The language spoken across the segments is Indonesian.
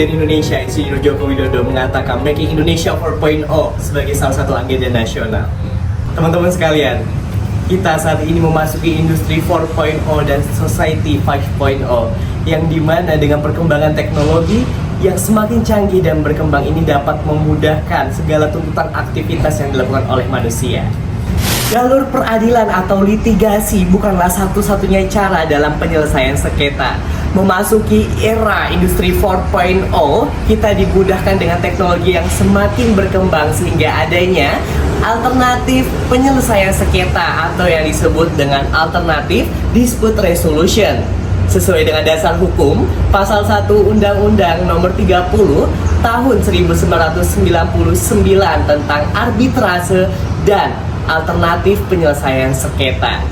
Presiden Indonesia Insinyur Joko Widodo mengatakan Making Indonesia 4.0 sebagai salah satu agenda nasional. Teman-teman sekalian, kita saat ini memasuki industri 4.0 dan society 5.0 yang dimana dengan perkembangan teknologi yang semakin canggih dan berkembang ini dapat memudahkan segala tuntutan aktivitas yang dilakukan oleh manusia. Jalur peradilan atau litigasi bukanlah satu-satunya cara dalam penyelesaian sengketa. Memasuki era industri 4.0, kita dimudahkan dengan teknologi yang semakin berkembang sehingga adanya alternatif penyelesaian sengketa atau yang disebut dengan alternatif dispute resolution. Sesuai dengan dasar hukum, pasal 1 Undang-Undang Nomor 30 Tahun 1999 tentang arbitrase dan alternatif penyelesaian sengketa.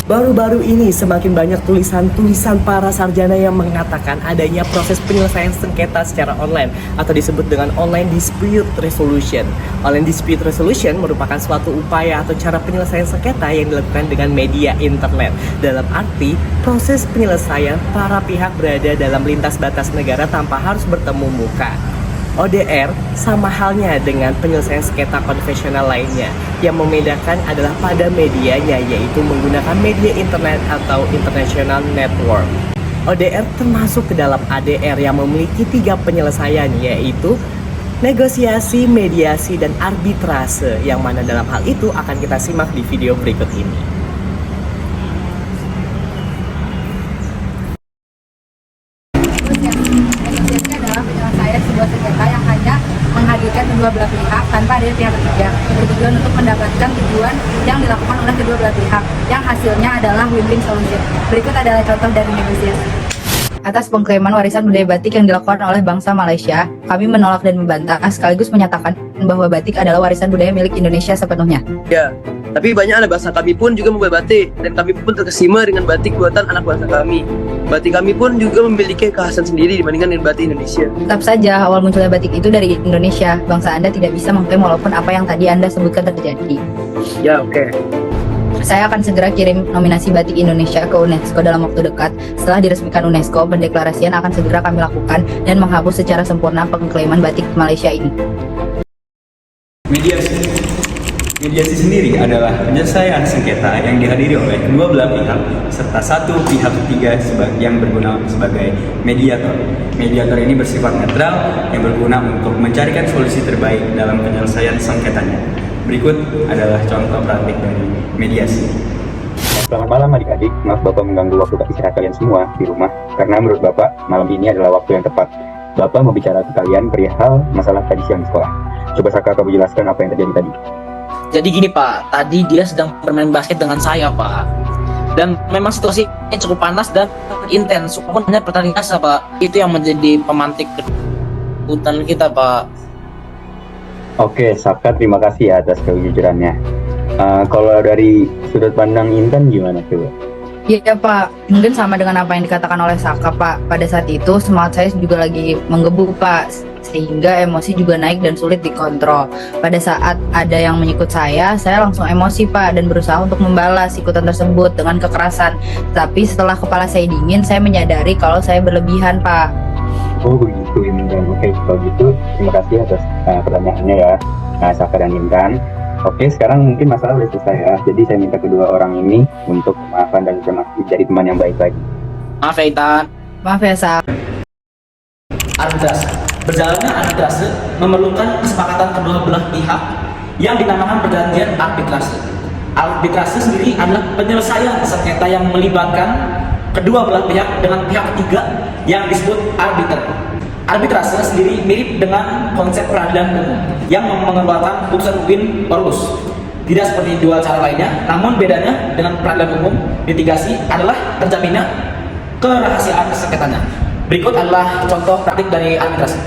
Baru-baru ini semakin banyak tulisan-tulisan para sarjana yang mengatakan adanya proses penyelesaian sengketa secara online atau disebut dengan online dispute resolution. Online dispute resolution merupakan suatu upaya atau cara penyelesaian sengketa yang dilakukan dengan media internet. Dalam arti, proses penyelesaian para pihak berada dalam lintas batas negara tanpa harus bertemu muka. ODR sama halnya dengan penyelesaian sengketa konvensional lainnya. Yang membedakan adalah pada medianya, yaitu menggunakan media internet atau international network. ODR termasuk ke dalam ADR yang memiliki 3 penyelesaian, yaitu negosiasi, mediasi, dan arbitrase, yang mana dalam hal itu akan kita simak di video berikut ini. Negosiasi adalah penyelesaian sebuah sengketa yang hanya menghadirkan kedua belah pihak tanpa ada pihak ketiga, bertujuan untuk mendapatkan tujuan yang dilakukan oleh kedua belah pihak, yang hasilnya adalah win-win solution. Berikut adalah contoh dari negosiasi. Atas pengklaiman warisan budaya batik yang dilakukan oleh bangsa Malaysia, kami menolak dan membantah sekaligus menyatakan bahwa batik adalah warisan budaya milik Indonesia sepenuhnya. Ya, tapi banyak anak bangsa kami pun juga membuat batik, dan kami pun terkesima dengan batik buatan anak bangsa kami. Batik kami pun juga memiliki kekhasan sendiri dibandingkan dengan batik Indonesia. Tetap saja, awal munculnya batik itu dari Indonesia. Bangsa Anda tidak bisa mengklaim walaupun apa yang tadi Anda sebutkan terjadi. Ya, oke. Saya akan segera kirim nominasi batik Indonesia ke UNESCO dalam waktu dekat. Setelah diresmikan UNESCO, pendeklarasian akan segera kami lakukan dan menghapus secara sempurna pengklaiman batik Malaysia ini. Mediasi sendiri adalah penyelesaian sengketa yang dihadiri oleh kedua belah pihak serta satu pihak ketiga yang berguna sebagai mediator. Mediator ini bersifat netral yang berguna untuk mencarikan solusi terbaik dalam penyelesaian sengketanya. Berikut adalah contoh praktik dari mediasi. Selamat malam adik-adik, maaf Bapak mengganggu waktu istirahat kalian semua di rumah. Karena menurut Bapak, malam ini adalah waktu yang tepat. Bapak mau bicara ke kalian perihal masalah tadi siang di sekolah. Coba Saka, kamu jelaskan apa yang terjadi tadi. Jadi gini Pak, tadi dia sedang bermain basket dengan saya Pak. Dan memang situasinya cukup panas dan intens. Hanya pertandingan Pak, itu yang menjadi pemantik keributan kita Pak. Oke, Saka, terima kasih ya atas kejujurannya. Kalau dari sudut pandang Intan gimana coba? Iya Pak, mungkin sama dengan apa yang dikatakan oleh Saka Pak. Pada saat itu semangat saya juga lagi menggebu Pak, sehingga emosi juga naik dan sulit dikontrol. Pada saat ada yang menyikut saya langsung emosi Pak dan berusaha untuk membalas ikutan tersebut dengan kekerasan. Tapi setelah kepala saya dingin, saya menyadari kalau saya berlebihan Pak. Oh begitu Intan. Oke, kalau gitu terima kasih atas pertanyaannya ya, Saka dan Intan. Oke, sekarang mungkin masalah sudah selesai ya. Jadi saya minta kedua orang ini untuk memaafkan dan menjadi teman yang baik lagi. Maaf ya Intan. Maaf ya Sak. Arbitrase. Berjalannya arbitrase memerlukan kesepakatan kedua belah pihak yang dinamakan perjanjian arbitrase. Arbitrase sendiri adalah penyelesaian sengketa yang melibatkan kedua belah pihak dengan pihak ketiga yang disebut arbiter. Arbitrase sendiri mirip dengan konsep peradilan umum yang mengeluarkan putusan win or lose. Tidak seperti dua cara lainnya, namun bedanya dengan peradilan umum, litigasi adalah terjaminnya kerahasiaan sengketanya. Berikut adalah contoh praktik dari arbitrase.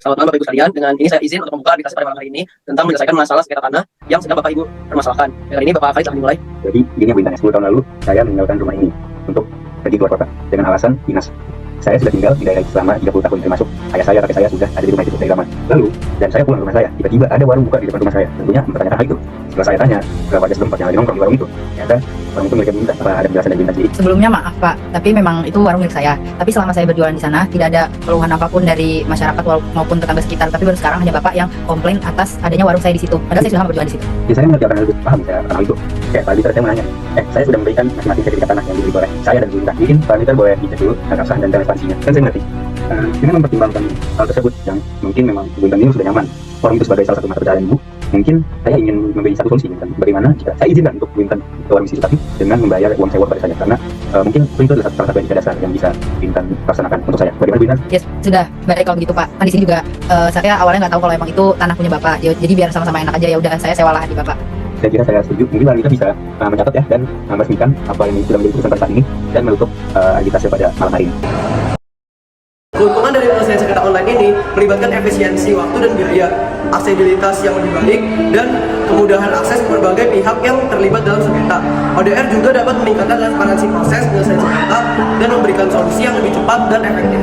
Selamat malam Bapak Ibu sekalian, dengan ini saya izin untuk membuka arbitrase pada malam hari ini tentang menyelesaikan masalah sengketa tanah yang sedang Bapak Ibu permasalahkan. Dengan ini Bapak Farid telah dimulai. Jadi gini Bu Intan, 10 tahun lalu saya meninggalkan rumah ini untuk pergi keluar kota dengan alasan dinas. Saya sudah tinggal di daerah itu selama 30 tahun, termasuk ayah saya, kakek saya sudah ada di rumah itu dari lama. Lalu, dan saya pulang ke rumah saya, tiba-tiba ada warung buka di depan rumah saya. Tentunya mempertanyakan hal itu. Setelah saya tanya, berapa ada setempat yang lagi nongkrong di warung itu, ternyata warung itu miliknya Bunda. Apa ada penjelasan dari Bunda sendiri? Sebelumnya maaf Pak, tapi memang itu warung milik saya. Tapi selama saya berjualan di sana tidak ada keluhan apapun dari masyarakat maupun tetangga sekitar. Tapi baru sekarang hanya Bapak yang komplain atas adanya warung saya di situ. Padahal saya sudah berjualan di situ. Ya, saya mengerti akan hal itu, paham saya akan hal itu. Kayak Pak Liter, saya menanya, saya sudah memberikan masing-masing sertifikat tanah yang diberi oleh saya dan Bunda. Mungkin Pak Liter boleh dicek dulu tanggal sah dan relevansinya. Kan saya mengerti. Ini mempertimbangkan hal tersebut yang mungkin memang Bunda ini sudah nyaman. Warung itu sebagai salah satu mata pencaharian Ibu. Mungkin saya ingin memberi satu solusi, kan? Bagaimana jika saya izinkan untuk Bunda ke warung situ, tapi dengan membayar uang sewa pada saya, karena mungkin itu adalah salah satu etika dasar yang bisa Bunda laksanakan untuk saya. Bagaimana Bunda? Ya sudah, baik kalau begitu Pak. Kan di sini juga saya awalnya nggak tahu kalau emang itu tanah punya Bapak. Jadi biar sama-sama enak aja, ya udah saya sewalah di Bapak. Saya kira saya setuju. Mungkin kita bisa mencatat ya dan meresmikan apa yang sudah menjadi keputusan pada saat ini dan menutup agitasi pada malam hari ini. Keuntungan dari penyelesaian sengketa online ini melibatkan efisiensi waktu dan biaya, aksesibilitas yang lebih baik, dan kemudahan akses ke berbagai pihak yang terlibat dalam sengketa. ODR juga dapat meningkatkan transparansi proses penyelesaian sengketa dan memberikan solusi yang lebih cepat dan efektif.